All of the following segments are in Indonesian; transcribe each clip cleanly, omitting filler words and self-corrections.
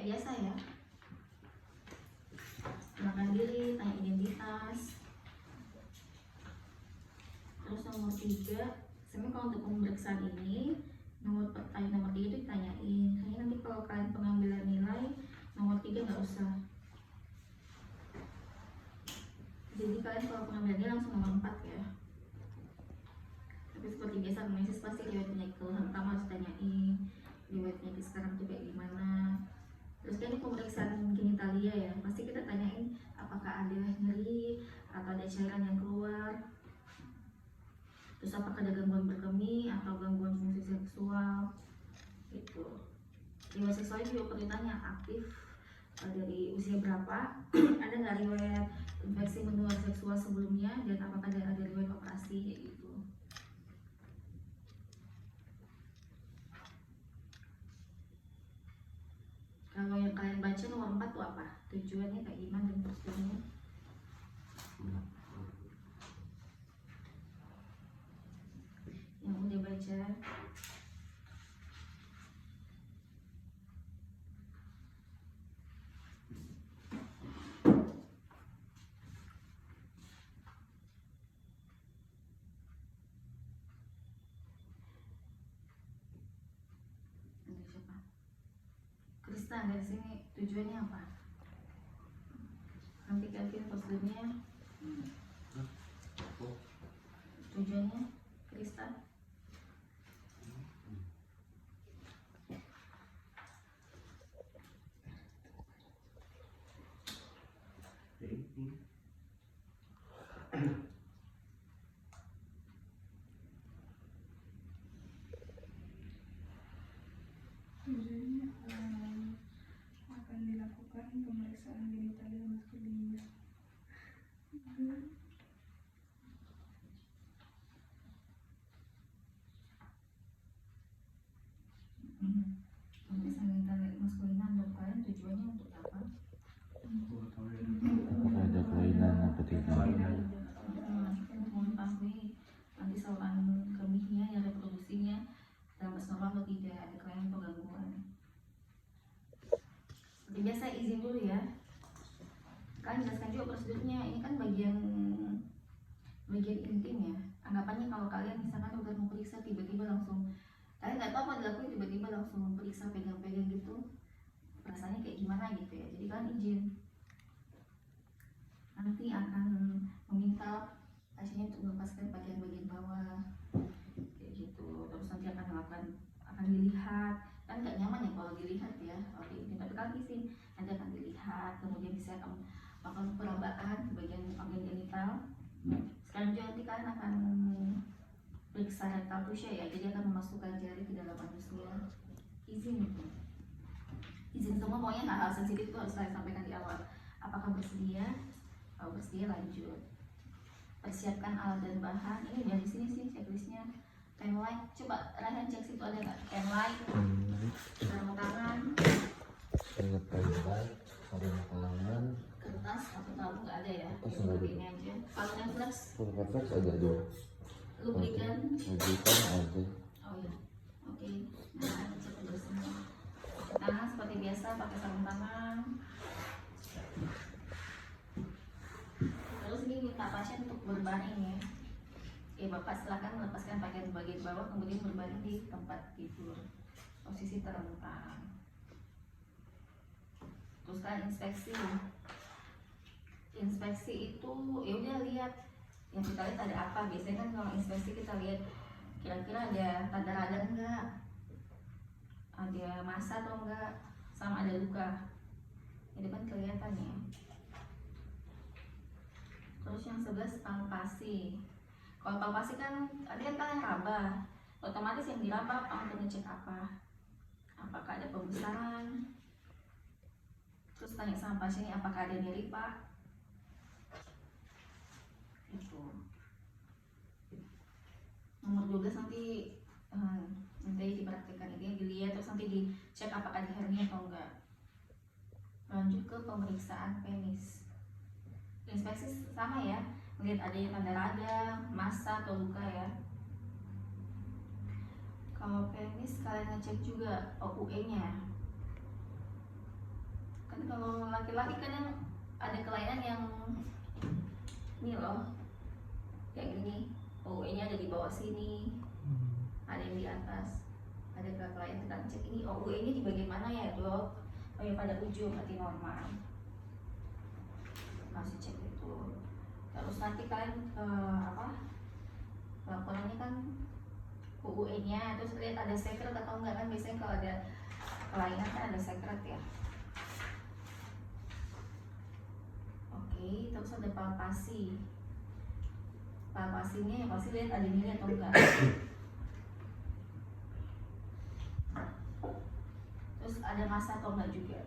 Biasa ya, kenalkan diri, tanya identitas. Terus nomor 3, sebenarnya kalau untuk pemeriksaan ini nomor 3 itu ditanyain. Hanya nanti kalau kalian pengambilan nilai nomor 3 nggak usah. Jadi kalian kalau pengambilan nilai langsung nomor 4 ya. Tapi seperti biasa analisis pasti riwayat penyakit keluhan utama harus tanyain, riwayat penyakit sekarang tuh kayak gimana. Terus kan ini pemeriksaan genitalia ya, pasti kita tanyain apakah ada nyeri atau ada cairan yang keluar. Terus apakah ada gangguan berkemih atau gangguan fungsi seksual gitu. Riwayat seksualnya juga perlu tanya, aktif dari usia berapa, ada nggak riwayat infeksi menular seksual sebelumnya, dan apakah ada riwayat operasi kayak gitu. Kalau yang kalian baca nomor 4 tuh apa? Tujuannya kayak gimana dan prosedurnya? Yang udah baca ada siapa? Krista dari sini, tujuannya apa? Nanti Kelvin prosedurnya. Tujuannya Krista. Tujuannya akan dilakukan pemeriksaan genitalia maskulin. Pemeriksaan genitalia maskulin menurut kalian tujuannya untuk apa? Apakah ada kelainan atau tidak? Untuk mengetahui nanti saluran kemihnya ya, reproduksinya dalam batas normal atau tidak, ada kelainan atau gangguan. Seperti biasa izin dulu ya. Kalian jelaskan juga prosedurnya. Ini kan bagian intim ya. Anggapannya kalau kalian misalkan udah mau periksa tiba-tiba langsung, kalian nggak tahu apa dilakuin, tiba-tiba langsung periksa pegang-pegang gitu, rasanya kayak gimana gitu ya. Jadi kalian izin. Nanti akan meminta pasiennya untuk melepaskan bagian-bagian bawah kayak gitu. Terus nanti akan dilihat, kan nggak nyaman ya kalau dilihat ya. Oke, tapi kalian izin nanti akan dilihat, kemudian bisa akan perabaan bagian organ genital. Sekarang juga nanti kalian akan periksa rectal pusha ya, jadi akan memasukkan jari ke dalam anusnya. Izin itu, izin semua, pokoknya hal-hal sensitif itu harus saya sampaikan di awal. Apakah bersedia? Kalau bersedia lanjut. Persiapkan alat dan bahan. Ini dari sini sih checklistnya. Pen light, coba Raihan cek situ ada nggak? Pen light, sarung tangan, Ingat kalian, sarung tangan, kertas atau tabung nggak ada ya? Kertas Itu nggak ada. ini aja. Kalau yang flex, pulpen ada dua. lubrikan. Lubrikan ada. Oh iya, oke. Nah, cek dulu semua. Tangan seperti biasa pakai sarung tangan. Terus ini minta pasien untuk berbaring ya. Bapak silakan melepaskan bagian bawah, kemudian berbaring di tempat tidur, posisi terlentang. Terus kan inspeksi itu ya udah lihat yang kita lihat ada apa. Biasanya kan kalau inspeksi kita lihat kira-kira ada tanda radang enggak, ada massa atau enggak, sama ada luka. Ini kan kelihatan ya. Terus yang 11 palpasi. Kalau palpasi kan tadi kan kalian raba, otomatis yang diraba untuk ngecek apa? Apakah ada pembesaran? Terus tanya sama pasiennya apakah ada nyeri pak? Itu. Nomor 12 nanti dipraktikkan ini, dilihat terus nanti dicek apakah ada hernia atau enggak. Lanjut ke pemeriksaan penis. Inspeksi sama ya, melihat adanya tanda radang, massa atau luka ya. Kalau penis kalian ngecek juga OUE-nya. Kan kalau laki-laki kan yang ada kelainan yang ini loh, kayak gini, OUE-nya ada di bawah sini, ada yang di atas, ada kelainan. Kita cek ini OUE-nya di bagian mana ya dok? Oh ya pada ujung, berarti normal. Masih cek itu. Terus nanti kalian laporannya kan UUE-nya, terus lihat ada secret atau enggak, kan biasanya kalau ada kelainan kan ada secret ya. Oke, terus ada palpasi. Palpasinya yang pasti lihat ada nyeri atau enggak. Terus ada massa atau enggak juga.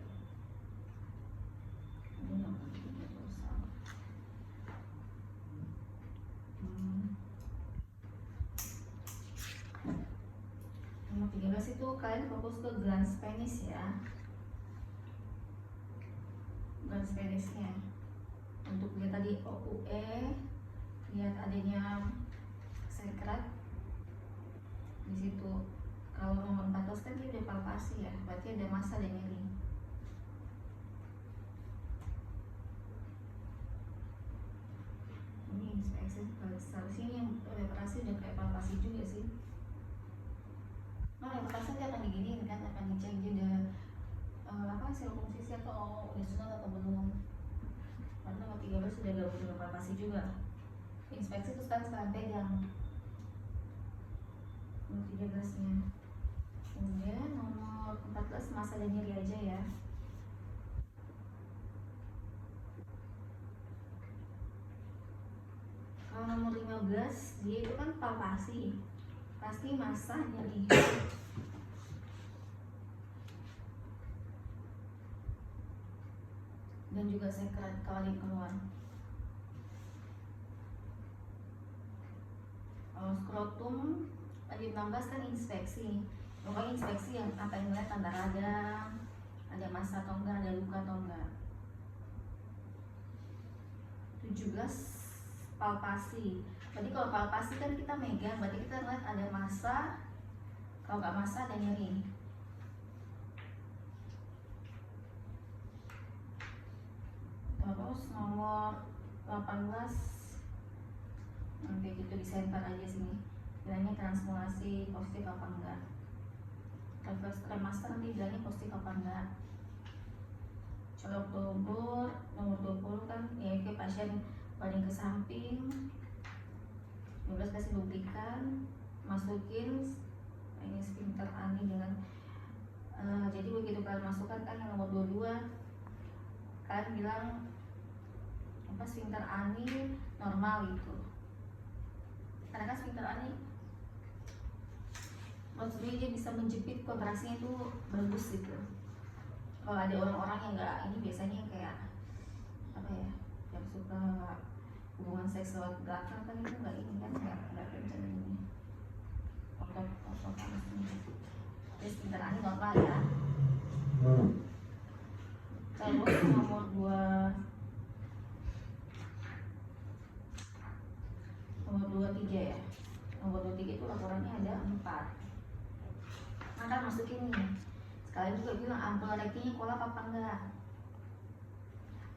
Ini nomor 13 itu kalian fokus ke glans penis ya, glans penisnya. Untuk lihat tadi OUE, lihat adanya sekret di situ. Kalau nomor 14 kan dia udah palpasi ya, berarti ada massa dan nyeri. Ini inspeksi seharusnya yang reparasi udah kayak palpasi juga sih. Nah, reparasi dia akan diginiin kan, akan dicek dia udah sirkumsisi atau udah sunat atau belum. Karena nomor 13 sudah gabung dengan palpasi juga. Inspeksi terus kan sekarang pegang nomor 13 nya. Kemudian nomor 14 massa dan nyeri aja ya. Kalau nomor 15 dia itu kan palpasi, pasti massa nyeri. Dan juga sekret kalau dia keluar. Kalau skrotum tadi 16 kan inspeksi. Pokoknya inspeksi yang apa yang ngeliat tanda radang, ada massa atau enggak, ada luka atau enggak. 17 palpasi. Jadi kalau palpasi kan kita megang, berarti kita ngeliat ada massa. Kalau nggak massa ada nyeri. Terus nomor 18 nanti gitu di center aja sini. Bilangnya transmutasi positif apa enggak. Reverse cremaster nanti bilangnya positif apa enggak. Colok dubur nomor 20 kan ya ke pasien baring ke samping. 12 kasih lubrikan, masukin ini sphincter ani dengan jadi begitu kalian masukkan kan yang nomor 22 kalian bilang apa sphincter ani normal gitu. Karena kan sphincter ani maksudnya dia bisa menjepit, kontraksinya itu bagus gitu. Kalau ada orang-orang yang nggak ini biasanya kayak apa ya, yang suka hubungan seks lewat belakang kan itu nggak ini kan nggak kencang ini. Otot ini. Jadi sphincter ani normal ya. Terus nomor 23 ya. Nomor 23 itu laporannya ada 4. Maka masukin nih. Sekalian juga bilang ampul rektinya kolap apa enggak.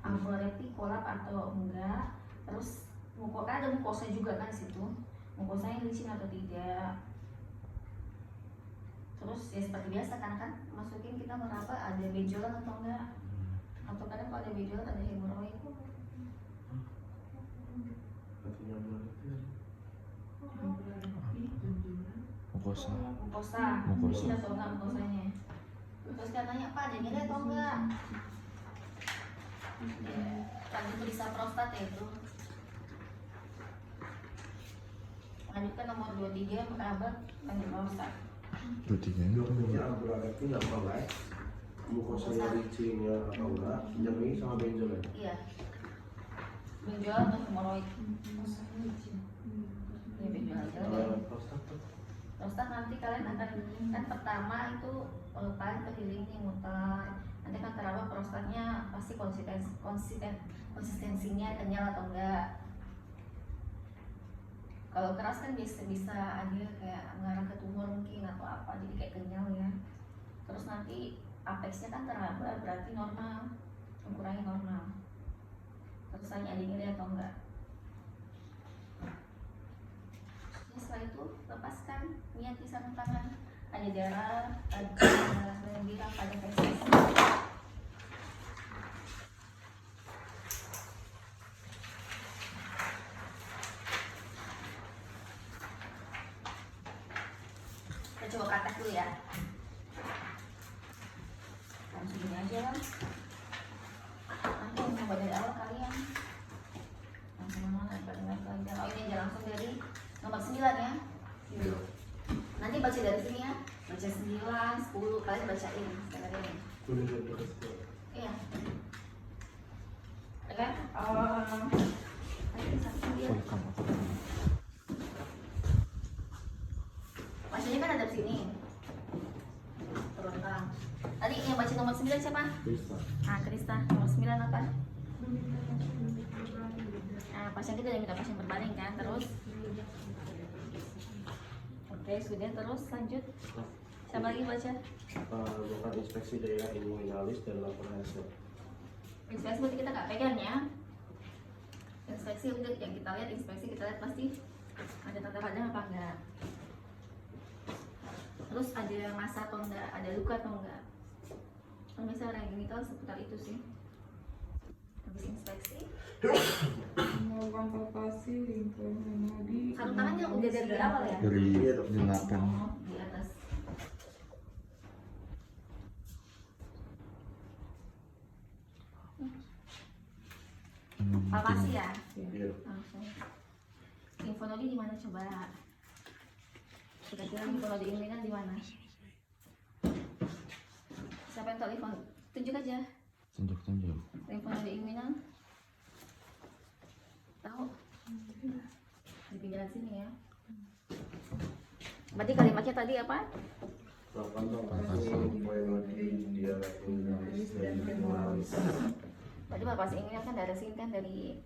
Ampul rekti kolap atau enggak. Terus kan ada mukosa juga kan di situ. Mukosanya licin atau tidak. Terus ya seperti biasa kan masukin kita meraba ada benjolan atau enggak. Atau kadang kalau ada benjolan ada hemoroid. Mukosa licin atau enggak mukosanya. Terus kan nanya Pak ada nyeri atau enggak. Ya, lagi periksa prostat ya itu. Lanjutkan nomor 23 meraba lanjut prostat. 23 itu berarti nggak melek, mukosanya licinnya atau enggak, nyeri sama benjol ya? Iya. Benjolan atau hemoroid. Ya benjolan aja lah. Prostat nanti kalian akan kan pertama itu kalian ke healing nih muter. Nanti kan teraba prostatnya pasti konsistensinya kenyal atau enggak. Kalau keras kan bisa ada kayak mengarah ke tumor mungkin atau apa, jadi kayak kenyal ya. Terus nanti apexnya kan teraba, berarti normal, ukurannya normal. Terus tanya ada nyeri atau enggak. Setelah itu lepaskan, lihat di sarung tangan ada darah, ada biram, ada feses. Kita coba katak dulu ya. Langsung gini aja lah. Nanti coba dari awal kalian. Langsung mana naik lagi. Oh ini aja langsung dari nomor 9 ya. Iya. Nanti baca dari sini ya. Baca 9, 10, kalian bacain sekali ini. Udah terus. Iya. Oke. Tadi satu dia. Bacanya kan ada di sini. Terus tadi yang baca nomor 9 siapa? Bisa. Ah, Krista. Nomor 9 apa? Meminta pasien untuk berbaring. Nah, pasien kita udah minta pasien berbaring kan, terus oke, sudah, terus lanjut. Siapa lagi baca? Bukan inspeksi daerah imunalis dan laporan hasil. Inspeksi berarti kita nggak pegang ya. Inspeksi udah yang kita lihat, inspeksi kita lihat pasti ada tanda radang apa enggak. Terus ada masa atau enggak, ada luka atau enggak. Kalau misalnya yang genital seputar itu sih. Habis inspeksi, Melakukan palpasi limfonoidi. sarung tangannya udah dari awal ya. Dari Iya, dok. 8. Oh, di atas. Palpasi ya. Iya. Langsung. Limfonodi di mana coba? Kira-kira limfonodi inguinal di mana? Siapa yang tahu limfon? Tunjuk aja. Tunjuk. Limfonodi inguinal. Tahu? Di pinggiran sini ya. Berarti kalimatnya tadi apa? Lakukan palpasi imunalis dia imunalis dan imunalis. Berarti palpasi inguinal kan darah sini kan dari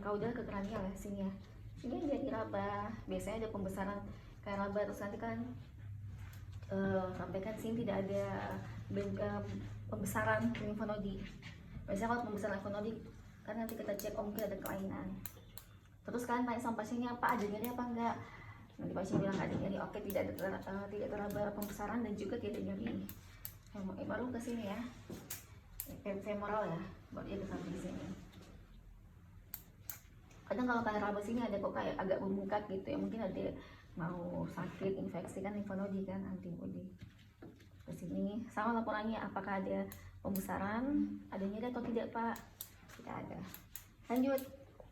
kaudal ke kranial ya sini ya. Sini jadi raba. Biasanya ada pembesaran kayak raba, terus nanti kan sampaikan sini tidak ada pembesaran limfonodi. Biasanya kalau pembesaran limfonodi kan nanti kita cek mungkin ada kelainan. Terus kalian tanya sama pasiennya apa, ada nyeri apa enggak. Nanti pasien bilang nggak ada nyeri, oke, tidak teraba pembesaran dan juga tidak nyeri. Baru ke sini ya, femoral ya, baru dia ke sampai di sini. Kadang kalau kalian raba sini ada kok kayak agak membengkak gitu ya, mungkin ada mau sakit, infeksi kan limfonodi kan, antibody. Ke sini sama laporannya, apakah ada pembesaran, ada nyeri atau tidak Pak? Tidak ada. Lanjut.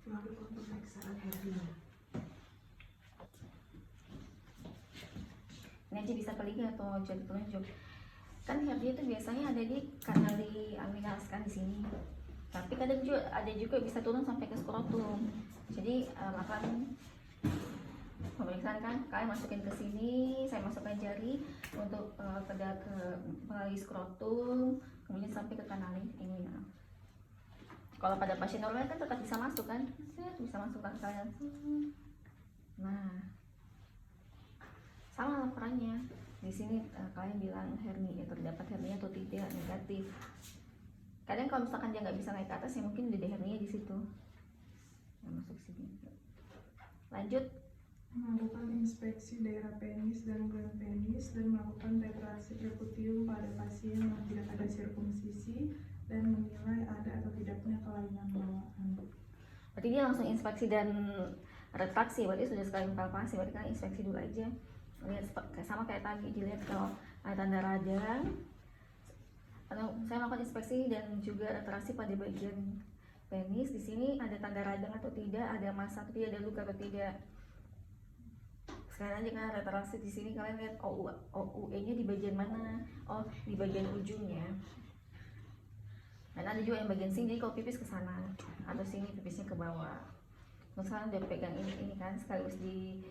Melakukan pemeriksaan hernia. Ini aja bisa peligi atau jadi penunjuk. Kan hernia itu biasanya ada di kanali alminalis kan di sini. Tapi kadang juga ada juga bisa turun sampai ke skrotum. Jadi lakukan pemeriksaan kan, kalian masukin ke sini, saya masukkan jari untuk ke melalui skrotum, kemudian sampai ke kanali inguinal. Kalau pada pasien normal kan tetap bisa masuk kan, bisa masuk ke kalian. Nah, sama laporannya. Di sini kalian bilang hernia, terdapat hernia atau tidak, negatif. Kadang kalau misalkan dia nggak bisa naik ke atas, ya mungkin ada hernia di situ. Nah, masuk sini. Lanjut. Melakukan inspeksi daerah penis dan gland penis dan melakukan retraksi percutium pada pasien yang tidak ada sirkumsisi dan menilai ada atau tidaknya kelainan bawaan. Berarti dia langsung inspeksi dan retraksi, berarti sudah sekali palpasi, berarti kan inspeksi dulu aja. Lihat sama kayak tadi, dilihat kalau ada tanda radang. Kalau saya melakukan inspeksi dan juga retraksi pada bagian penis, di sini ada tanda radang atau tidak, ada massa atau tidak, ada luka atau tidak. Sekarang aja kan retraksi di sini kalian lihat OUE-nya di bagian mana? Oh, di bagian ujungnya. Dan ada juga yang bagian sini, jadi kalau pipis ke sana atau sini pipisnya ke bawah. Terus kalian udah pegang ini kan sekaligus di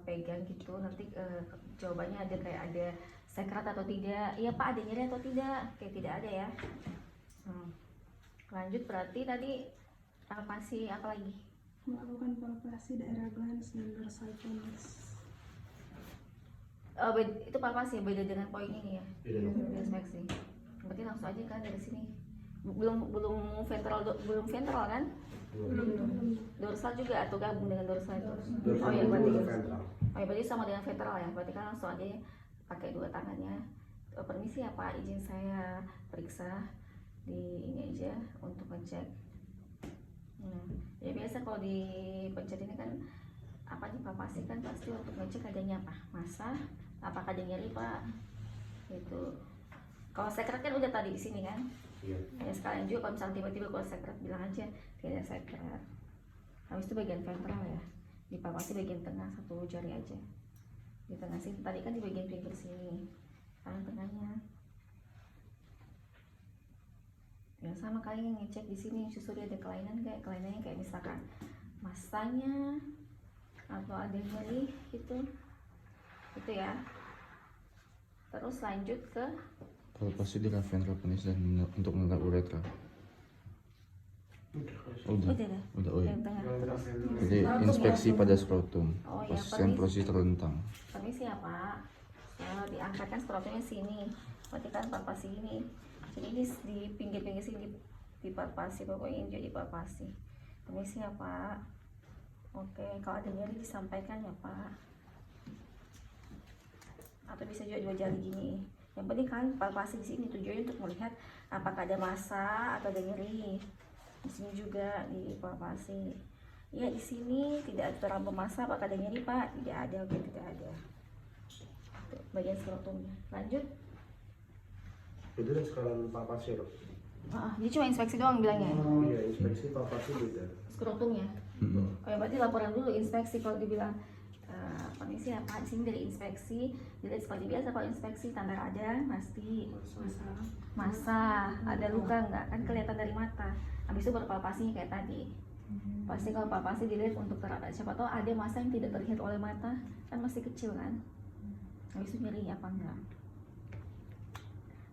pegang gitu, nanti jawabannya ada kayak ada sekret atau tidak. Iya Pak, ada nyeri atau tidak? Oke, tidak ada ya. Lanjut, berarti tadi palpasi apa lagi? Melakukan palpasi daerah glans dan dorsal penis. Itu palpasi beda dengan poin ini ya. Beda dong. Inspeksi. Berarti langsung aja kan dari sini. Belum ventral kan? Dorsal juga atau gabung dengan dorsal itu? Oh ya berarti. ventral. Oh ya berarti sama dengan ventral ya. Berarti kan langsung aja pakai dua tangannya. Permisi ya Pak, izin saya periksa di ini aja untuk ngecek. Ya biasa kalau dipencet ini kan apa dipalpasi kan pasti untuk ngecek adanya apa? Massa, apakah ada nyeri Pak? Gitu. Kalau sekret kan udah tadi di sini kan? Iya. Ya sekalian juga kalau misalnya tiba-tiba kalau sekret bilang aja tidak sekret. Habis itu bagian ventral ya. Dipalpasi bagian tengah satu jari aja. Di tengah sini tadi kan di bagian pinggir sini. Sekarang tengahnya. Ya sama kalian ngecek di sini susuri ada kelainannya kayak misalkan massanya atau ada nyeri gitu. Itu ya. Terus lanjut ke Palpasi di ventral penis dan untuk mengenal uretra. Udah. udah Oh iya. yang tengah. Jadi inspeksi pada skrotum. Oh ya, Posisi terlentang. permisi ya Pak. Diangkatkan skrotumnya sini. Berarti kan palpasi ini. Jadi ini di pinggir-pinggir sini dipalpasi, pokoknya ini jadi palpasi. Permisi ya Pak. Oke, kalau ada nyeri disampaikan ya Pak. Atau bisa juga dua jari gini. Yang penting kan palpasi di sini tujuannya untuk melihat apakah ada massa atau ada nyeri. Di sini juga dipalpasi. Ya di sini tidak terlalu massa, apakah ada nyeri Pak? Tidak ada, oke tidak ada. Tuh, bagian skrotumnya. Lanjut. Itu kan sekalian palpasi dok. Jadi cuma inspeksi doang bilangnya. Iya, inspeksi palpasi beda. Skrotumnya. Oh ya berarti laporan dulu inspeksi kalau dibilang permisi ya Pak, di sini dari inspeksi dilihat seperti biasa. Kalau inspeksi tanda radang pasti massa, ada luka enggak kan kelihatan dari mata. Habis itu berpalpasinya kayak tadi. Pasti kalau palpasi dilihat untuk siapa tahu ada massa yang tidak terlihat oleh mata kan masih kecil kan. Habis itu nyeri apa enggak.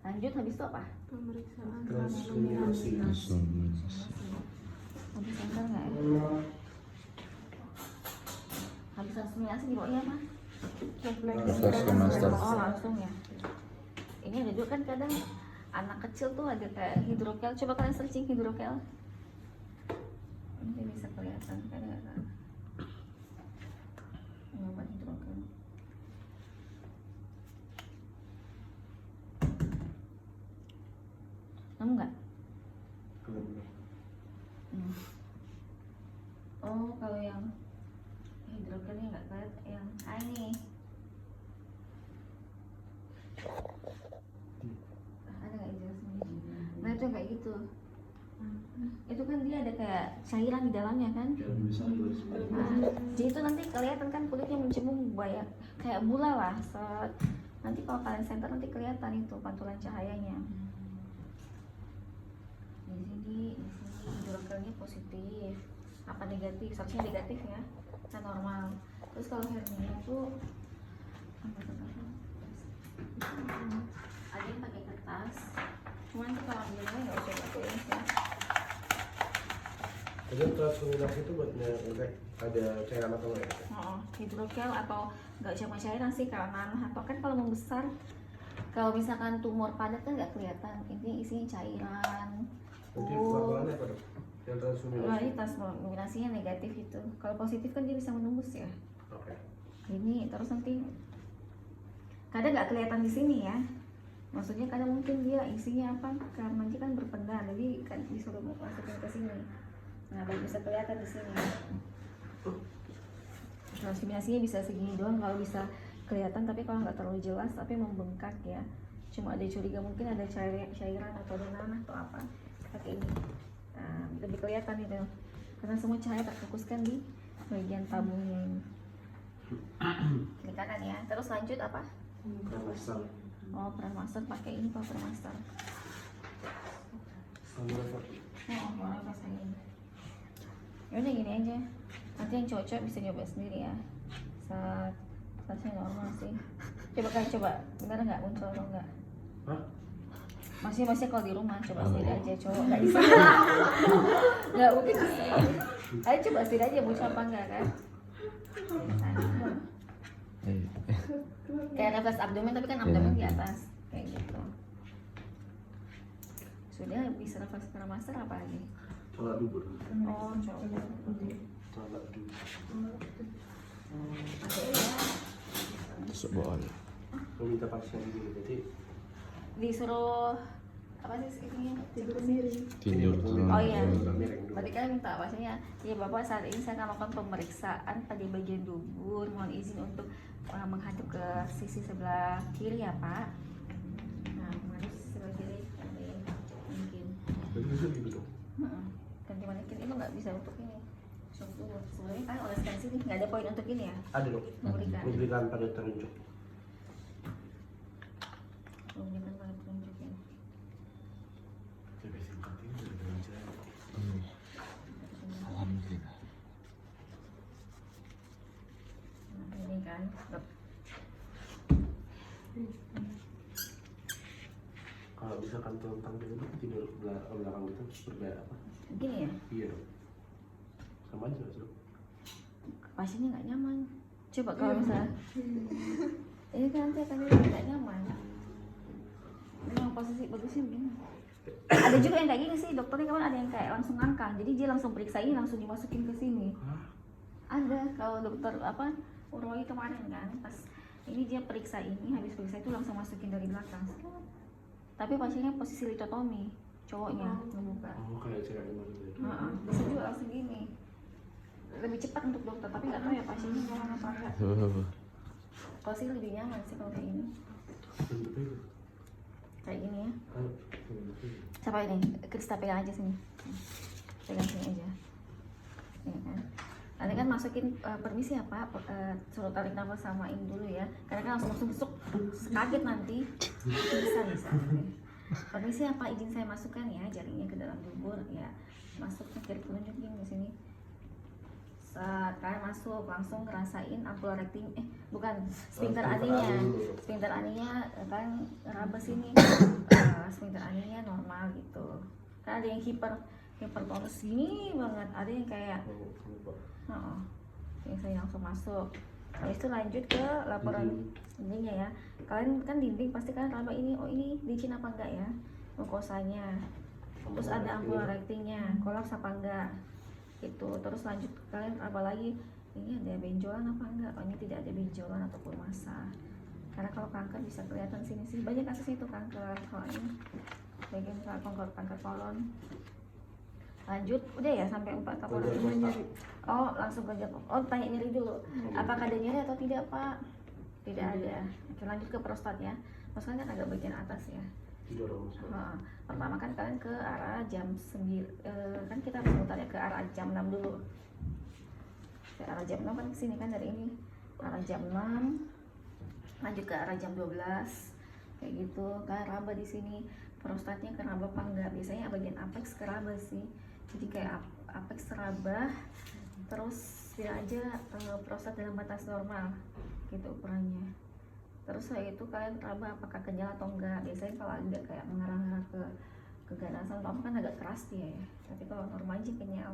Lanjut habis itu apa? Pemeriksaan Transluminasi. Habis sensor enggak ya? Habis transluminasi dibawanya apa? Master. Oh langsung ya. Ini ada juga kan kadang anak kecil tuh ada kayak hidrokel. Coba kalian searching hidrokel. Ini bisa kelihatan kadang kan. Nyoba hidrokel. Kamu nggak? Oh kalau yang hidrokelnya nggak kelihatan yang ini. Ada nggak jelasnya? Nah itu kayak gitu. Itu kan dia ada kayak cairan di dalamnya kan. Nah, jadi itu nanti kelihatan kan kulitnya mencembung banyak kayak bola lah. Nanti kalau kalian center nanti kelihatan itu pantulan cahayanya. Di sini hidrokelnya positif. Apa negatif? Seharusnya negatif ya. Kan normal. Terus kalau hernia itu ada yang pakai kertas. Cuman tuh kalau ambilnya nggak usah pakai ini ya. Jadi transluminasi itu buatnya ada cairan atau enggak ya? Hidrokel atau nggak cuma cairan sih kalau nanah atau kan kalau membesar. Kalau misalkan tumor padat kan nggak kelihatan. Ini isinya cairan. Nanti laporannya apa dok? Yang transluminasi? Ini transluminasinya negatif itu. Kalau positif kan dia bisa menembus ya. Oke. Ini terus nanti kadang nggak kelihatan di sini ya. Maksudnya kadang mungkin dia isinya apa karena nanti kan berpendar, jadi kan disuruh masukin ke sini. Nah baru bisa kelihatan di sini. Transluminasinya bisa segini doang kalau bisa kelihatan, tapi kalau nggak terlalu jelas tapi membengkak ya. Cuma ada curiga mungkin ada cairan atau ada nanah atau apa pakai ini. Nah, lebih kelihatan itu karena semua cahaya terfokuskan di bagian tabungnya ini. Kiri kanan ya. Terus lanjut apa? Permaster. Oh, Permaster pakai ini Pak Permaster. Sama apa? Oh, boleh pakai ini. Ya udah gini aja. Nanti yang cocok bisa nyoba sendiri ya. Saatnya normal sih. Coba kan coba, bener nggak muncul atau enggak? Hah? Masih kalau di rumah coba sendiri aja, coba nggak di sini. Nggak mungkin. Ayo coba sendiri aja muncul apa enggak kan? Nah, kayak kayak refleks abdomen tapi kan abdomen di atas kayak gitu. Sudah bisa refleks master apa lagi? Colak dubur. Oh, coba. Colak dubur. Oke ya. Tusuk bawah. Meminta pasien ini berarti Disuruh apa sih ini? Tidur miring. Tidur Oh iya. miring dulu. Berarti kan minta pasiennya, ya Bapak saat ini saya akan melakukan pemeriksaan pada bagian dubur, mohon izin untuk menghadap ke sisi sebelah kiri ya Pak. Nah, menghadap sebelah kiri mungkin. Berarti bisa gitu dong. Ganti manekin itu nggak bisa untuk ini. Untuk sebenarnya kan oleh scan sini nggak ada poin untuk ini ya. Ada dong. Memberikan pada telunjuk. memberikan pada telunjuk ya. Alhamdulillah. Nah, ini kan. Kalau misalkan telentang gitu tidur belakang gitu berbeda apa? Gini ya, Iya dong. Sama aja nggak sih? pasiennya nggak nyaman. Coba kalau misalnya ini kan nanti akan nggak nyaman. Memang posisi bagusnya begini. Ada juga yang kayak gini sih, dokternya kan ada yang kayak langsung ngangkang, jadi dia langsung periksa ini langsung dimasukin ke sini. Ada kalau dokter apa urologi kemarin kan, pas ini dia periksa ini, habis periksa itu langsung masukin dari belakang. Tapi pasiennya posisi litotomi, cowoknya ngebuka. Oh kayak cewek emang gitu. Bisa juga langsung gini. Lebih cepat untuk dokter, tapi nggak tahu ya pasiennya nyaman apa enggak. Kalau sih lebih nyaman sih kalau kayak ini, kayak gini ya. Siapa ini? Krista pegang aja sini. Pegang sini aja. Ini kan. Nanti kan masukin permisi ya Pak, suruh tarik nafas sama ini dulu ya. Karena kan langsung masuk kaget nanti. Bisa. Permisi ya Pak, izin saya masukkan ya jaringnya ke dalam dubur ya. Masuk jari telunjuk gini di sini. Saat kalian masuk langsung ngerasain ampul rekting, bukan sphincter aninya. Sphincter aninya kan raba sini. Sphincter aninya normal gitu. Kan ada yang hipertonus gini banget, ada yang kayak yang saya langsung masuk. Habis itu lanjut ke laporan dindingnya ya. Kalian kan dinding pasti kan raba ini, oh ini licin apa enggak ya, mukosanya. Terus ada ampul rektingnya, kolaps apa enggak gitu. Terus lanjut kalian raba lagi, ini ada benjolan apa enggak, oh ini tidak ada benjolan ataupun massa. Karena kalau kanker bisa kelihatan sini sih, banyak kasusnya itu kanker. Kalau ini bagian kanker kolon. Lanjut, udah ya sampai 4 laporan. Oh langsung kerja. Oh tanya nyeri dulu. Apakah ada nyeri atau tidak Pak? Tidak ada. Oke, lanjut ke prostat ya. Prostat kan agak bagian atas ya. Pertama kan kalian ke arah jam 9, kan kita harus mutar ya ke arah jam 6 dulu. Ke arah jam 6 kan kesini kan dari ini. Arah jam 6. Lanjut ke arah jam 12. Kayak gitu kan, raba di sini. Prostatnya keraba apa enggak? Biasanya bagian apex keraba sih. Jadi kayak apex teraba, terus tidak aja prostat dalam batas normal gitu ukurannya. Terus setelah itu kalian raba apakah kenyal atau enggak. Biasanya kalau ada kayak mengarah-arah ke keganasan lama kan agak keras dia ya, tapi kalau normal aja kenyal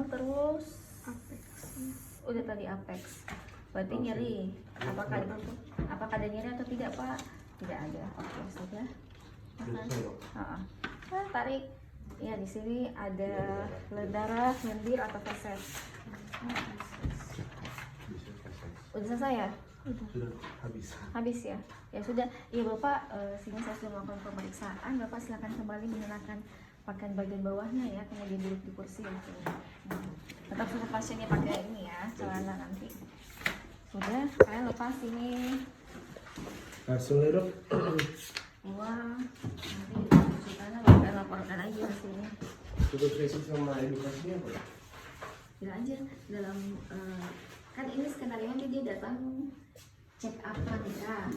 terus. Apex udah tadi apex, berarti nyeri. Apakah ada nyeri atau tidak Pak? Tidak ada. Oke sudah. Tarik ya, di sini ada darah, lendir atau feses. Udah selesai ya? Sudah habis Ya. Ya sudah. Ya Bapak, sini saya sudah melakukan pemeriksaan. Bapak silakan kembali mengenakan pakaian bagian bawahnya ya, kemudian duduk di kursi ya. Tetap suruh pasiennya pakai ini ya, celana nanti. Sudah, kalian lepas ini. langsung ya dok. Wah, nanti ceritanya bakal laporkan aja hasilnya. Tutup sesi sama edukasinya apa ya? Tidak aja dalam kan ini skenario dia datang check up pranika.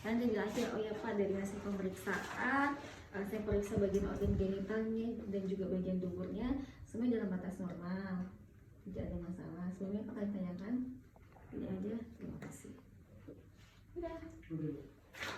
Kan dia bilang aja, oh ya Pak, dari hasil pemeriksaan saya periksa bagian organ genitalnya dan juga bagian duburnya semuanya dalam batas normal, tidak ada masalah. Sebelumnya apa kalian tanyakan? Tidak aja, terima kasih. Udah.